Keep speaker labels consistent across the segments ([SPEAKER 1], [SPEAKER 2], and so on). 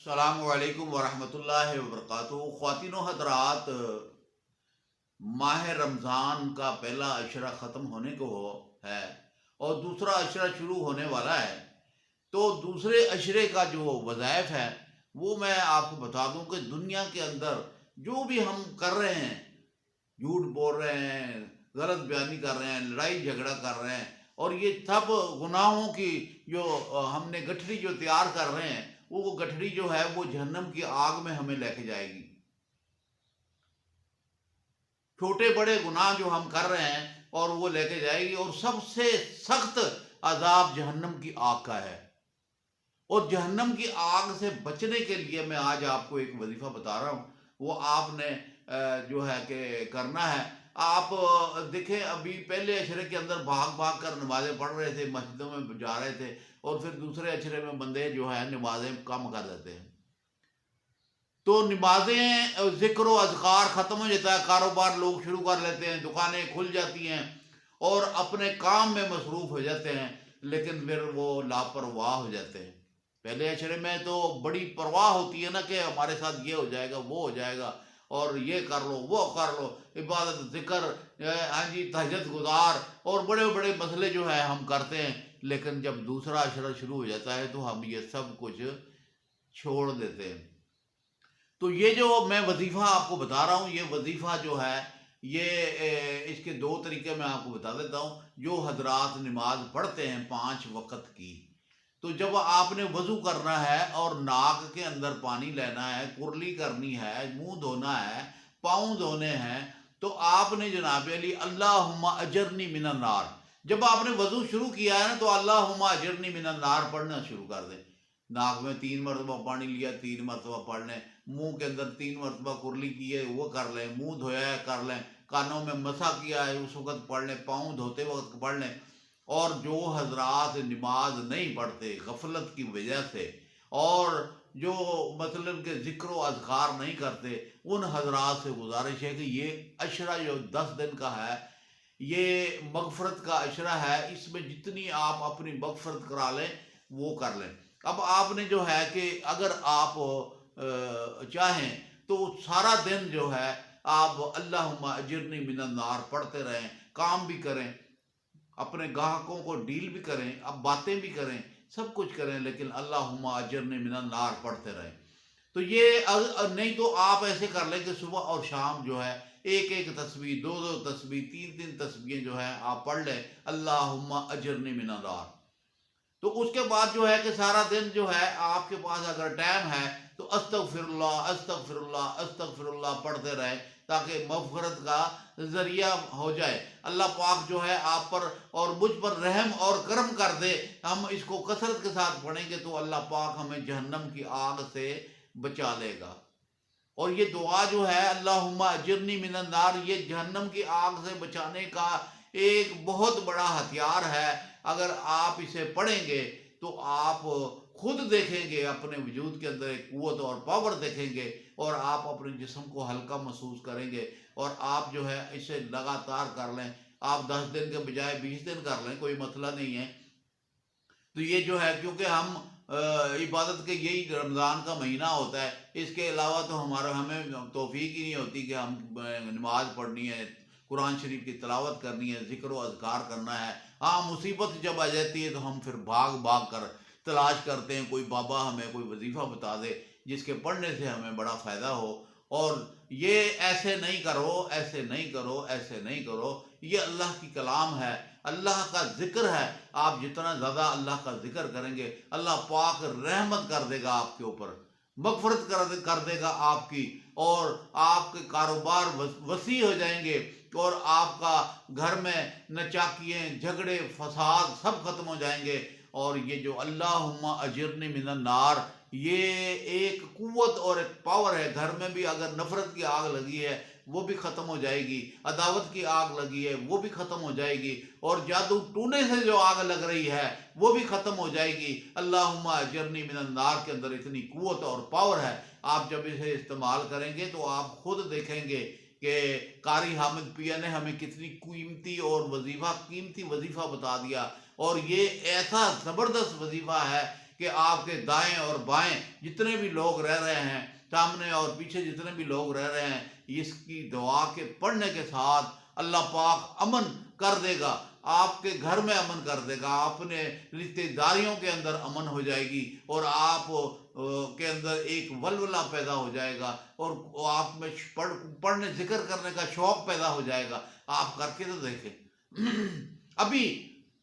[SPEAKER 1] السلام علیکم ورحمۃ اللہ وبرکاتہ۔ خواتین و حضرات، ماہ رمضان کا پہلا عشرہ ختم ہونے کو ہے اور دوسرا عشرہ شروع ہونے والا ہے۔ تو دوسرے عشرے کا جو وظائف ہے وہ میں آپ کو بتا دوں کہ دنیا کے اندر جو بھی ہم کر رہے ہیں، جھوٹ بول رہے ہیں، غلط بیانی کر رہے ہیں، لڑائی جھگڑا کر رہے ہیں، اور یہ سب گناہوں کی جو ہم نے گٹھڑی جو تیار کر رہے ہیں، وہ گٹھڑی جو ہے وہ جہنم کی آگ میں ہمیں لے کے جائے گی۔ چھوٹے بڑے گناہ جو ہم کر رہے ہیں اور وہ لے کے جائے گی، اور سب سے سخت عذاب جہنم کی آگ کا ہے۔ اور جہنم کی آگ سے بچنے کے لیے میں آج آپ کو ایک وظیفہ بتا رہا ہوں، وہ آپ نے جو ہے کہ کرنا ہے۔ آپ دیکھیں، ابھی پہلے عشرے کے اندر بھاگ بھاگ کر نمازیں پڑھ رہے تھے، مسجدوں میں جا رہے تھے، اور پھر دوسرے عشرے میں بندے جو ہے نمازیں کم کر دیتے ہیں۔ تو نمازیں، ذکر و اذکار ختم ہو جاتا ہے، کاروبار لوگ شروع کر لیتے ہیں، دکانیں کھل جاتی ہیں اور اپنے کام میں مصروف ہو جاتے ہیں، لیکن پھر وہ لاپرواہ ہو جاتے ہیں۔ پہلے عشرے میں تو بڑی پرواہ ہوتی ہے نا کہ ہمارے ساتھ یہ ہو جائے گا، وہ ہو جائے گا، اور یہ کر لو وہ کر لو، عبادت ذکر، ہاں جی، تہجد گزار، اور بڑے بڑے مسئلے جو ہے ہم کرتے ہیں۔ لیکن جب دوسرا عشرہ شروع ہو جاتا ہے تو ہم یہ سب کچھ چھوڑ دیتے ہیں۔ تو یہ جو میں وظیفہ آپ کو بتا رہا ہوں، یہ وظیفہ جو ہے یہ اس کے دو طریقے میں آپ کو بتا دیتا ہوں۔ جو حضرات نماز پڑھتے ہیں 5 وقت کی، تو جب آپ نے وضو کرنا ہے اور ناک کے اندر پانی لینا ہے، کرلی کرنی ہے، منہ دھونا ہے، پاؤں دھونے ہیں، تو آپ نے جناب علی اللہم اجرنی من النار، جب آپ نے وضو شروع کیا ہے نا تو اللہم اجرنی من النار پڑھنا شروع کر دیں۔ ناک میں 3 مرتبہ پانی لیا، 3 مرتبہ پڑھ لیں، منہ کے اندر 3 مرتبہ کرلی کی ہے وہ کر لیں، منہ دھویا ہے کر لیں، کانوں میں مسا کیا ہے اس وقت پڑھ لیں، پاؤں دھوتے وقت پڑھ لیں۔ اور جو حضرات نماز نہیں پڑھتے غفلت کی وجہ سے، اور جو مثلاً کہ ذکر و اذکار نہیں کرتے، ان حضرات سے گزارش ہے کہ یہ عشرہ جو 10 دن کا ہے، یہ مغفرت کا عشرہ ہے، اس میں جتنی آپ اپنی مغفرت کرا لیں وہ کر لیں۔ اب آپ نے جو ہے کہ اگر آپ چاہیں تو سارا دن جو ہے آپ اللہم اجرنی من النار پڑھتے رہیں، کام بھی کریں، اپنے گاہکوں کو ڈیل بھی کریں، اب باتیں بھی کریں، سب کچھ کریں، لیکن اللہم اجرنی من النار پڑھتے رہیں۔ تو یہ نہیں تو آپ ایسے کر لیں کہ صبح اور شام جو ہے ایک ایک تسبیح، دو دو تسبیح، تین تین تسبیحیں جو ہیں آپ پڑھ لیں، اللہم اجرنی من النار۔ تو اس کے بعد جو ہے کہ سارا دن جو ہے آپ کے پاس اگر ٹائم ہے تو استغفر اللہ استغفر اللہ استغفر اللہ پڑھتے رہے، تاکہ مغفرت کا ذریعہ ہو جائے۔ اللہ پاک جو ہے آپ پر اور مجھ پر رحم اور کرم کر دے۔ ہم اس کو کثرت کے ساتھ پڑھیں گے تو اللہ پاک ہمیں جہنم کی آگ سے بچا لے گا۔ اور یہ دعا جو ہے اللہم اجرنی من النار، یہ جہنم کی آگ سے بچانے کا ایک بہت بڑا ہتھیار ہے۔ اگر آپ اسے پڑھیں گے تو آپ خود دیکھیں گے، اپنے وجود کے اندر ایک قوت اور پاور دیکھیں گے، اور آپ اپنے جسم کو ہلکا محسوس کریں گے، اور آپ جو ہے اسے لگاتار کر لیں۔ آپ 10 دن کے بجائے 20 دن کر لیں، کوئی مسئلہ نہیں ہے۔ تو یہ جو ہے کیونکہ ہم عبادت کے یہی رمضان کا مہینہ ہوتا ہے، اس کے علاوہ تو ہمیں توفیق ہی نہیں ہوتی کہ ہم نماز پڑھنی ہے، قرآن شریف کی تلاوت کرنی ہے، ذکر و اذکار کرنا ہے۔ ہاں، مصیبت جب آ جاتی ہے تو ہم پھر بھاگ بھاگ کر تلاش کرتے ہیں کوئی بابا ہمیں کوئی وظیفہ بتا دے جس کے پڑھنے سے ہمیں بڑا فائدہ ہو، اور یہ ایسے نہیں کرو، ایسے نہیں کرو، ایسے نہیں کرو۔ یہ اللہ کی کلام ہے، اللہ کا ذکر ہے۔ آپ جتنا زیادہ اللہ کا ذکر کریں گے، اللہ پاک رحمت کر دے گا آپ کے اوپر، مغفرت کر دے گا آپ کی، اور آپ کے کاروبار وسیع ہو جائیں گے، اور آپ کا گھر میں نچاکیاں، جھگڑے، فساد سب ختم ہو جائیں گے۔ اور یہ جو اللہم اجرنی من النار، یہ ایک قوت اور ایک پاور ہے۔ گھر میں بھی اگر نفرت کی آگ لگی ہے وہ بھی ختم ہو جائے گی، عداوت کی آگ لگی ہے وہ بھی ختم ہو جائے گی، اور جادو ٹونے سے جو آگ لگ رہی ہے وہ بھی ختم ہو جائے گی۔ اللہم اجرنی من النار کے اندر اتنی قوت اور پاور ہے، آپ جب اسے استعمال کریں گے تو آپ خود دیکھیں گے کہ قاری حامد پیا نے ہمیں کتنی قیمتی وظیفہ بتا دیا، اور یہ ایسا زبردست وظیفہ ہے کہ آپ کے دائیں اور بائیں جتنے بھی لوگ رہ رہے ہیں، سامنے اور پیچھے جتنے بھی لوگ رہ رہے ہیں، اس کی دعا کے پڑھنے کے ساتھ اللہ پاک امن کر دے گا، آپ کے گھر میں امن کر دے گا، اپنے رشتے داریوں کے اندر امن ہو جائے گی، اور آپ کے اندر ایک ولولہ پیدا ہو جائے گا، اور آپ میں پڑھنے ذکر کرنے کا شوق پیدا ہو جائے گا۔ آپ کر کے تو دیکھیں ابھی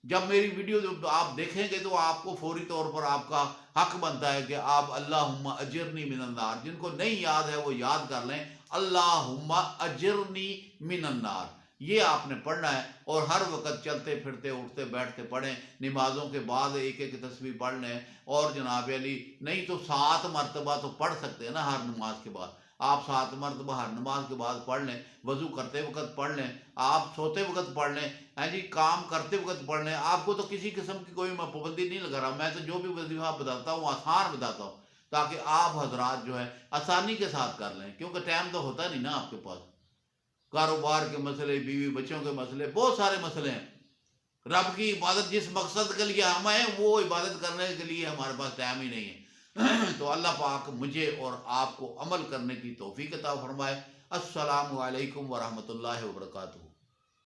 [SPEAKER 1] جب میری ویڈیو آپ دیکھیں گے تو آپ کو فوری طور پر آپ کا حق بنتا ہے کہ آپ اللہم اجرنی من النار، جن کو نہیں یاد ہے وہ یاد کر لیں، اللہم اجرنی من النار، یہ آپ نے پڑھنا ہے، اور ہر وقت چلتے پھرتے اٹھتے بیٹھتے پڑھیں، نمازوں کے بعد ایک ایک تسبیح پڑھ لیں، اور جناب علی نہیں تو 7 مرتبہ تو پڑھ سکتے ہیں نا ہر نماز کے بعد، آپ 7 مرتبہ ہر نماز کے بعد پڑھ لیں، وضو کرتے وقت پڑھ لیں، آپ سوتے وقت پڑھ لیں، ہاں جی کام کرتے وقت پڑھ لیں، آپ کو تو کسی قسم کی کوئی میں پابندی نہیں لگا رہا، میں تو جو بھی وظیفہ بتاتا ہوں آسان بتاتا ہوں، تاکہ آپ حضرات جو ہے آسانی کے ساتھ کر لیں، کیونکہ ٹائم تو ہوتا نہیں نا آپ کے پاس، کاروبار کے مسئلے، بیوی بچوں کے مسئلے، بہت سارے مسئلے ہیں، رب کی عبادت جس مقصد کے لیے ہم ہیں وہ عبادت کرنے کے لیے ہمارے پاس ٹائم ہی نہیں ہے تو اللہ پاک مجھے اور آپ کو عمل کرنے کی توفیق عطا فرمائے۔ السلام علیکم ورحمۃ اللہ وبرکاتہ۔